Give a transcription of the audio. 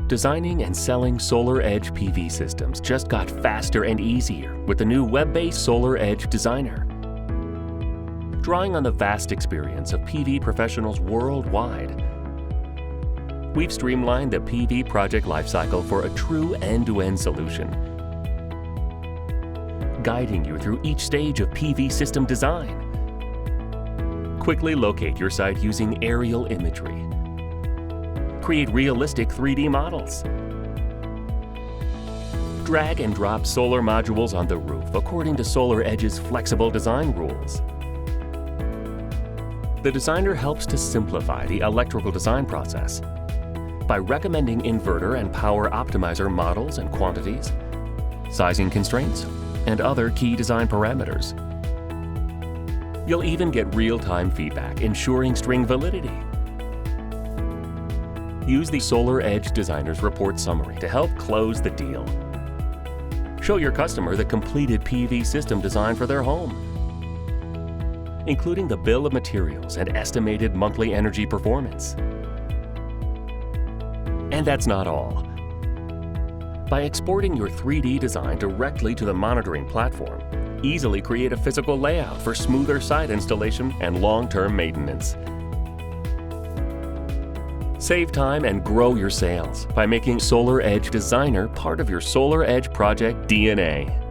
Designing and selling SolarEdge PV systems just got faster and easier with the new web-based SolarEdge Designer. Drawing on the vast experience of PV professionals worldwide, we've streamlined the PV project lifecycle for a true end-to-end solution, guiding you through each stage of PV system design. Quickly locate your site using aerial imagery. Create realistic 3D models. Drag and drop solar modules on the roof according to SolarEdge's flexible design rules. The designer helps to simplify the electrical design process by recommending inverter and power optimizer models and quantities, sizing constraints, and other key design parameters. You'll even get real-time feedback, ensuring string validity. Use the SolarEdge Designer's report summary to help close the deal. Show your customer the completed PV system design for their home, including the bill of materials and estimated monthly energy performance. And that's not all. By exporting your 3D design directly to the monitoring platform, easily create a physical layout for smoother site installation and long-term maintenance. Save time and grow your sales by making SolarEdge Designer part of your SolarEdge project DNA.